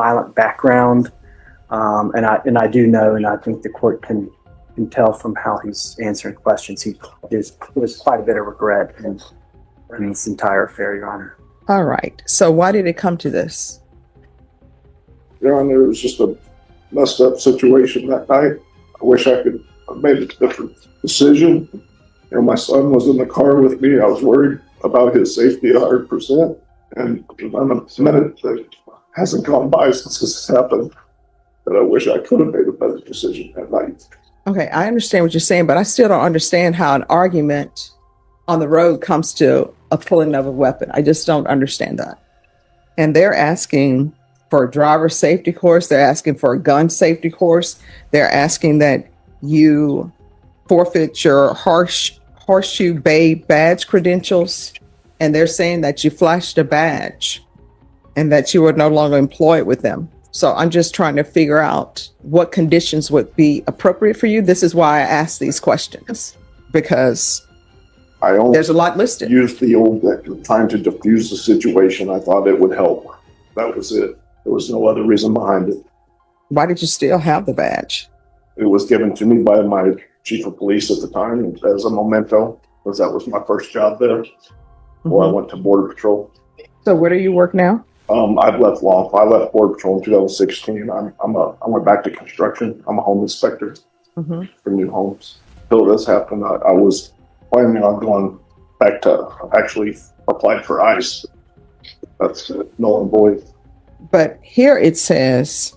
violent background. And I do know, and I think the court can tell from how he's answering questions, there was quite a bit of regret in this entire affair, Your Honor. All right. So why did it come to this? Your Honor, it was just a messed up situation that night. I wish I could have made a different decision. You know, my son was in the car with me. I was worried about his safety 100%. And I'm a minute that hasn't gone by since this happened that I wish I could have made a better decision that night. Okay, I understand what you're saying, but I still don't understand how an argument on the road comes to a pulling of a weapon. I just don't understand that. And they're asking for a driver safety course. They're asking for a gun safety course. They're asking that you forfeit your horseshoe bay badge credentials. And they're saying that you flashed a badge and that you were no longer employed with them. So I'm just trying to figure out what conditions would be appropriate for you. This is why I asked these questions, because there's a lot listed. Used the old time to diffuse the situation. I thought it would help. That was it. There was no other reason behind it. Why did you still have the badge? It was given to me by my chief of police at the time as a memento, because that was my first job there. Before I went to Border Patrol. So where do you work now? I've left I left Border Patrol in 2016. I went back to construction. I'm a home inspector for new homes. Until this happened, I was planning on going back to actually apply for ICE. That's null and void. But here it says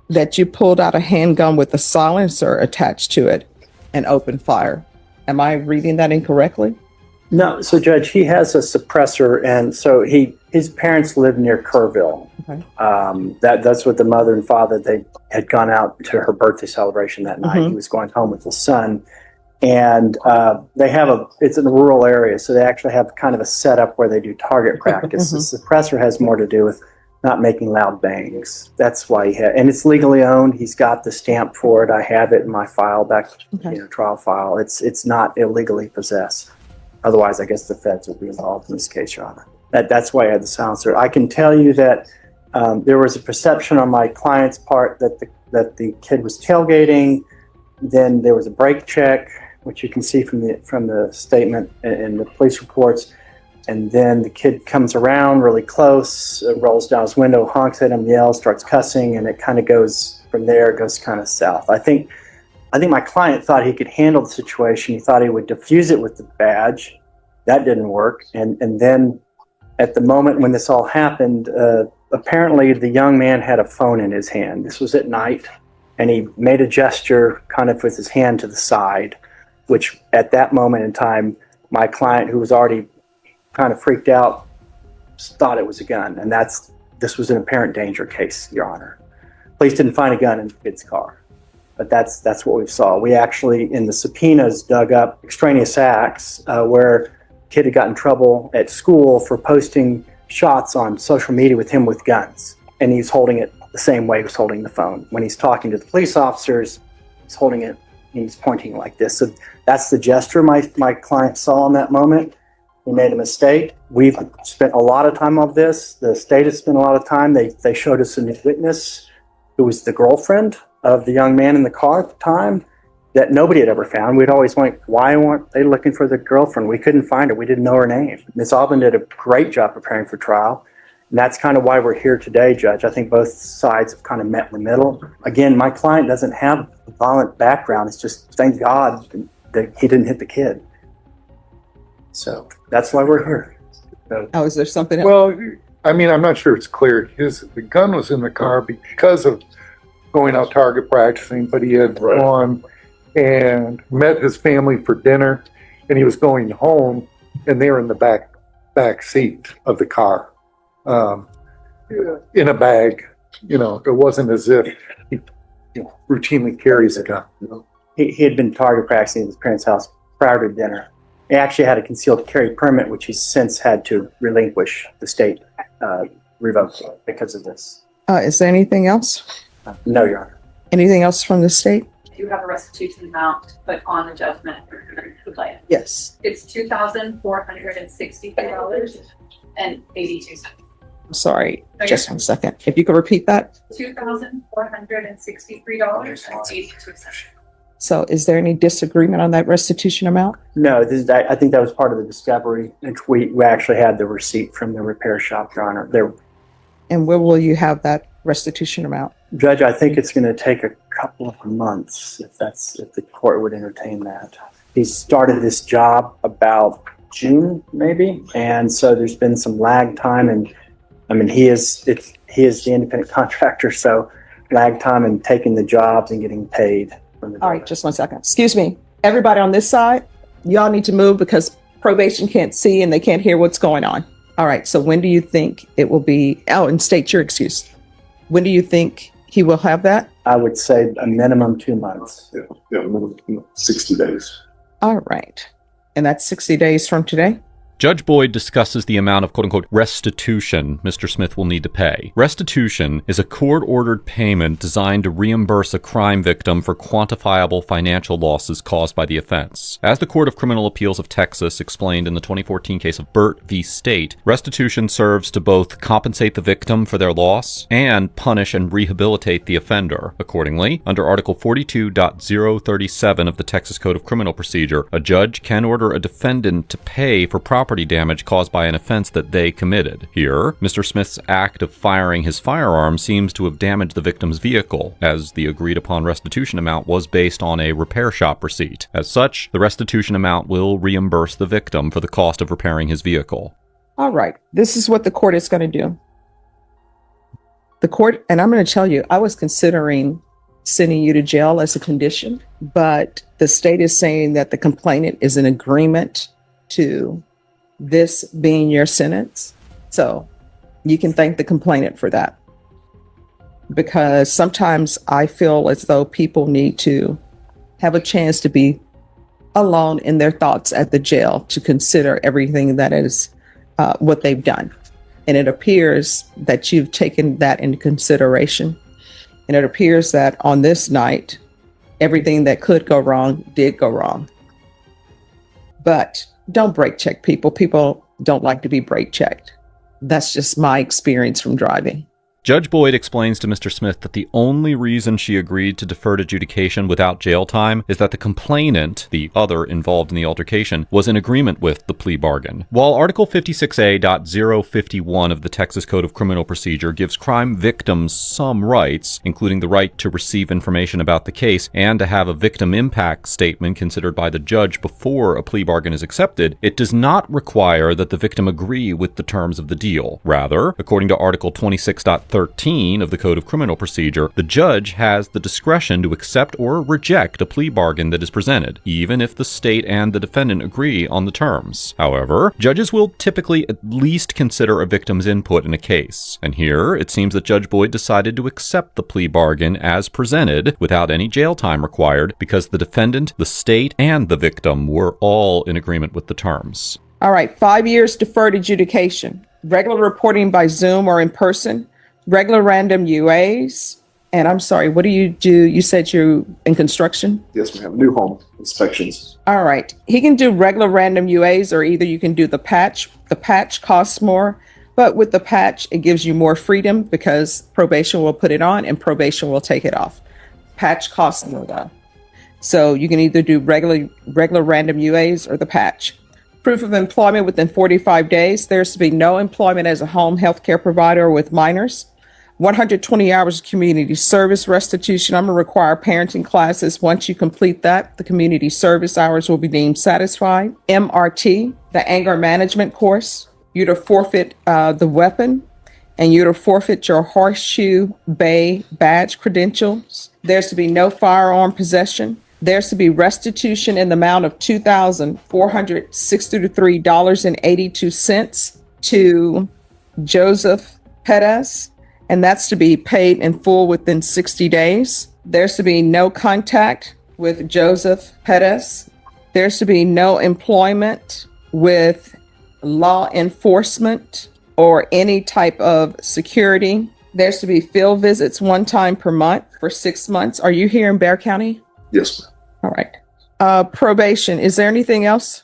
that you pulled out a handgun with a silencer attached to it and opened fire. Am I reading that incorrectly? No, so Judge, he has a suppressor, and so his parents live near Kerrville. Okay. That's what the mother and father, they had gone out to her birthday celebration that night. He was going home with his son, and they have it's in a rural area, so they actually have kind of a setup where they do target practice. The suppressor has more to do with not making loud bangs. That's why and it's legally owned. He's got the stamp for it. I have it in my file back, trial file. It's not illegally possessed. Otherwise, I guess the feds would be involved in this case, Your Honor. That's why I had the silencer. I can tell you that there was a perception on my client's part that the kid was tailgating. Then there was a brake check, which you can see from the statement in the police reports. And then the kid comes around really close, rolls down his window, honks at him, yells, starts cussing, and it kind of goes from there. It goes kind of south. I think my client thought he could handle the situation. He thought he would diffuse it with the badge. That didn't work. And then at the moment when this all happened, apparently the young man had a phone in his hand. This was at night, and he made a gesture kind of with his hand to the side, which at that moment in time, my client, who was already kind of freaked out, thought it was a gun. And this was an apparent danger case, Your Honor. Police didn't find a gun in the kid's car. But that's what we saw. We actually, in the subpoenas, dug up extraneous acts where a kid had got in trouble at school for posting shots on social media with him with guns. And he's holding it the same way he was holding the phone. When he's talking to the police officers, he's holding it and he's pointing like this. So that's the gesture my client saw in that moment. He made a mistake. We've spent a lot of time on this. The state has spent a lot of time. They showed us a new witness who was the girlfriend of the young man in the car at the time that nobody had ever found. We'd always wondered, why weren't they looking for the girlfriend? We couldn't find her. We didn't know her name. Ms. Alban did a great job preparing for trial. And that's kind of why we're here today, Judge. I think both sides have kind of met in the middle. Again, my client doesn't have a violent background. It's just, thank God that he didn't hit the kid. So that's why we're here. So, is there something else? Well, I mean, I'm not sure it's clear. The gun was in the car because of going out target practicing, but he had gone and met his family for dinner, and he was going home, and they were in the back seat of the car, in a bag. You know, it wasn't as if he routinely carries a gun. He had been target practicing at his parents' house prior to dinner. He actually had a concealed carry permit, which he's since had to relinquish. The state revoked because of this. Is there anything else? No, Your Honor. Anything else from the state? I do have a restitution amount, but on the judgment, would like. Yes. It's $2,463.82. Sorry, just 1 second. If you could repeat that. $2,463.82. So is there any disagreement on that restitution amount? No, I think that was part of the discovery. We actually had the receipt from the repair shop, Your Honor. And where will you have that restitution amount? Judge, I think it's going to take a couple of months if the court would entertain that. He started this job about June, maybe, and so there's been some lag time. And I mean, he is the independent contractor, so lag time in taking the jobs and getting paid. All right, just 1 second. Excuse me, everybody on this side, y'all need to move because probation can't see and they can't hear what's going on. All right, so when do you think it will be? Oh, and state your excuse. When do you think he will have that? I would say a minimum 2 months. Yeah, 60 days. All right. And that's 60 days from today? Judge Boyd discusses the amount of quote-unquote restitution Mr. Smith will need to pay. Restitution is a court-ordered payment designed to reimburse a crime victim for quantifiable financial losses caused by the offense. As the Court of Criminal Appeals of Texas explained in the 2014 case of Burt v. State, restitution serves to both compensate the victim for their loss and punish and rehabilitate the offender. Accordingly, under Article 42.037 of the Texas Code of Criminal Procedure, a judge can order a defendant to pay for property damage caused by an offense that they committed. Here, Mr. Smith's act of firing his firearm seems to have damaged the victim's vehicle, as the agreed-upon restitution amount was based on a repair shop receipt. As such, the restitution amount will reimburse the victim for the cost of repairing his vehicle. All right. This is what the court is going to do. The court, and I'm going to tell you, I was considering sending you to jail as a condition, but the state is saying that the complainant is in agreement to this being your sentence. So you can thank the complainant for that. Because sometimes I feel as though people need to have a chance to be alone in their thoughts at the jail to consider everything that is what they've done. And it appears that you've taken that into consideration. And it appears that on this night, everything that could go wrong did go wrong. But don't brake check people. People don't like to be brake checked. That's just my experience from driving. Judge Boyd explains to Mr. Smith that the only reason she agreed to deferred adjudication without jail time is that the complainant, the other involved in the altercation, was in agreement with the plea bargain. While Article 56A.051 of the Texas Code of Criminal Procedure gives crime victims some rights, including the right to receive information about the case and to have a victim impact statement considered by the judge before a plea bargain is accepted, it does not require that the victim agree with the terms of the deal. Rather, according to Article 26.13 of the Code of Criminal Procedure, the judge has the discretion to accept or reject a plea bargain that is presented, even if the state and the defendant agree on the terms. However, judges will typically at least consider a victim's input in a case. And here, it seems that Judge Boyd decided to accept the plea bargain as presented without any jail time required because the defendant, the state, and the victim were all in agreement with the terms. All right, 5 years deferred adjudication, regular reporting by Zoom or in person, regular random UAs, and I'm sorry, what do? You said you're in construction? Yes, ma'am. New home inspections. All right. He can do regular random UAs, or either you can do the patch. The patch costs more, but with the patch, it gives you more freedom because probation will put it on and probation will take it off. Patch costs more though. So you can either do regular random UAs or the patch. Proof of employment within 45 days. There's to be no employment as a home health care provider with minors. 120 hours of community service restitution. I'm going to require parenting classes. Once you complete that, the community service hours will be deemed satisfied. MRT, the anger management course. You're to forfeit the weapon, and you're to forfeit your horseshoe bay badge credentials. There's to be no firearm possession. There's to be restitution in the amount of $2,463.82 to Joseph Pettis, and that's to be paid in full within 60 days. There's to be no contact with Joseph Pettis. There's to be no employment with law enforcement or any type of security. There's to be field visits 1 time per month for 6 months. Are you here in Bexar County? Yes, ma'am. All right. Probation. Is there anything else?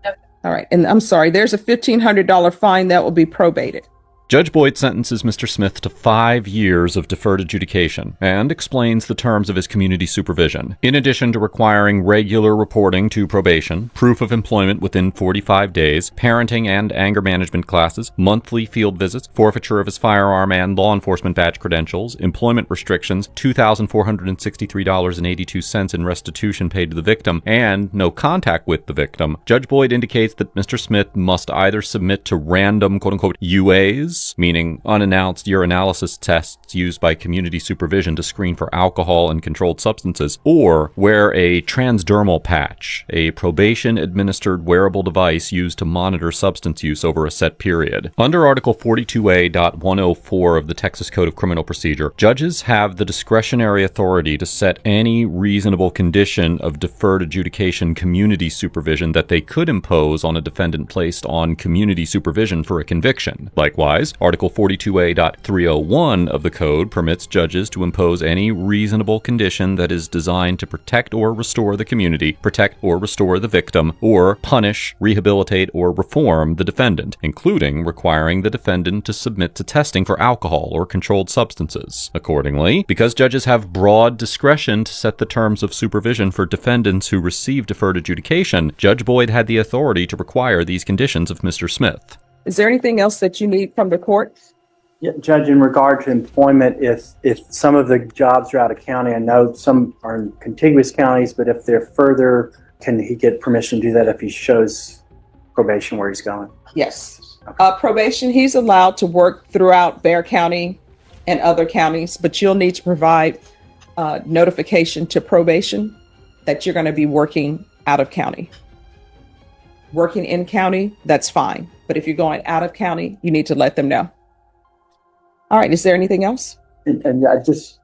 No. All right. And I'm sorry, there's a $1,500 fine that will be probated. Judge Boyd sentences Mr. Smith to 5 years of deferred adjudication and explains the terms of his community supervision. In addition to requiring regular reporting to probation, proof of employment within 45 days, parenting and anger management classes, monthly field visits, forfeiture of his firearm and law enforcement badge credentials, employment restrictions, $2,463.82 in restitution paid to the victim, and no contact with the victim, Judge Boyd indicates that Mr. Smith must either submit to random quote-unquote UAs, meaning unannounced urinalysis tests used by community supervision to screen for alcohol and controlled substances, or wear a transdermal patch, a probation-administered wearable device used to monitor substance use over a set period. Under Article 42A.104 of the Texas Code of Criminal Procedure, judges have the discretionary authority to set any reasonable condition of deferred adjudication community supervision that they could impose on a defendant placed on community supervision for a conviction. Likewise, Article 42A.301 of the Code permits judges to impose any reasonable condition that is designed to protect or restore the community, protect or restore the victim, or punish, rehabilitate, or reform the defendant, including requiring the defendant to submit to testing for alcohol or controlled substances. Accordingly, because judges have broad discretion to set the terms of supervision for defendants who receive deferred adjudication, Judge Boyd had the authority to require these conditions of Mr. Smith. Is there anything else that you need from the court? Yeah, Judge, in regard to employment, if some of the jobs are out of county, I know some are in contiguous counties, but if they're further, can he get permission to do that if he shows probation where he's going? Yes. Probation, he's allowed to work throughout Bexar County and other counties, but you'll need to provide notification to probation that you're going to be working out of county. Working in county, that's fine. But if you're going out of county, you need to let them know. All right. Is there anything else? And I just,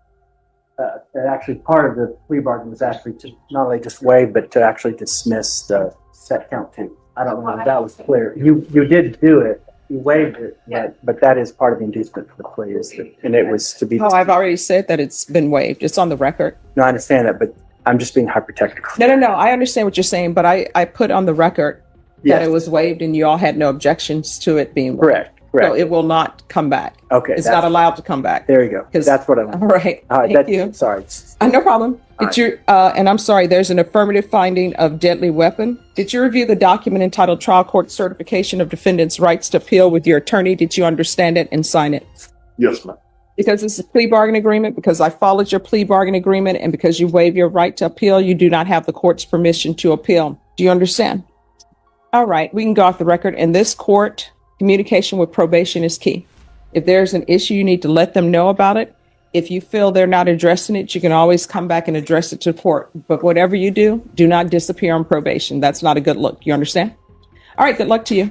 actually part of the plea bargain was actually to not only just waive, but to actually dismiss the set count too. I don't know if that was clear. You did do it. You waived it, but that is part of the inducement for the plea, and it was to be. Oh, I've already said that it's been waived. It's on the record. No, I understand that, but I'm just being hyper-technical. No. I understand what you're saying, but I put on the record that it was waived and you all had no objections to it being waived. Correct. So it will not come back. Okay. It's not allowed to come back. There you go. That's what I want. All right. Thank you. Sorry. No problem. And I'm sorry, there's an affirmative finding of deadly weapon. Did you review the document entitled Trial Court Certification of Defendant's Rights to Appeal with your attorney? Did you understand it and sign it? Yes, ma'am. Because it's a plea bargain agreement, because I followed your plea bargain agreement, and because you waive your right to appeal, you do not have the court's permission to appeal. Do you understand? All right, we can go off the record. In this court, communication with probation is key. If there's an issue, you need to let them know about it. If you feel they're not addressing it, you can always come back and address it to court. But whatever you do not disappear on probation. That's not a good look. You understand? All right, good luck to you.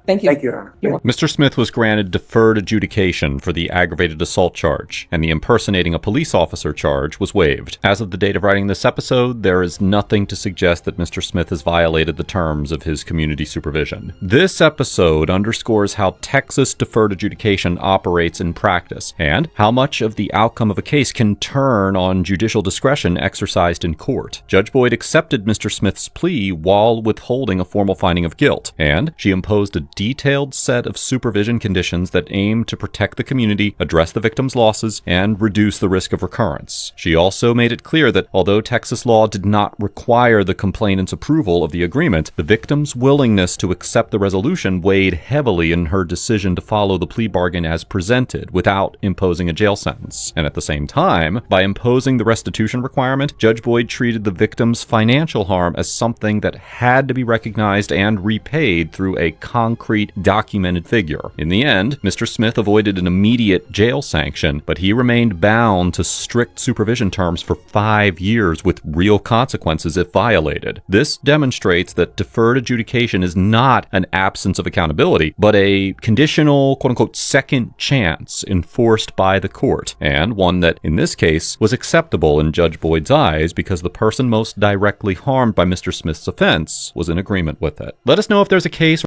Thank you. Thank you, Your Honor. Mr. Smith was granted deferred adjudication for the aggravated assault charge, and the impersonating a police officer charge was waived. As of the date of writing this episode, there is nothing to suggest that Mr. Smith has violated the terms of his community supervision. This episode underscores how Texas deferred adjudication operates in practice, and how much of the outcome of a case can turn on judicial discretion exercised in court. Judge Boyd accepted Mr. Smith's plea while withholding a formal finding of guilt, and she imposed a detailed set of supervision conditions that aim to protect the community, address the victim's losses, and reduce the risk of recurrence. She also made it clear that although Texas law did not require the complainant's approval of the agreement, the victim's willingness to accept the resolution weighed heavily in her decision to follow the plea bargain as presented without imposing a jail sentence. And at the same time, by imposing the restitution requirement, Judge Boyd treated the victim's financial harm as something that had to be recognized and repaid through a concrete, documented figure. In the end, Mr. Smith avoided an immediate jail sanction, but he remained bound to strict supervision terms for 5 years with real consequences if violated. This demonstrates that deferred adjudication is not an absence of accountability, but a conditional, quote-unquote, second chance enforced by the court, and one that, in this case, was acceptable in Judge Boyd's eyes because the person most directly harmed by Mr. Smith's offense was in agreement with it. Let us know if there's a case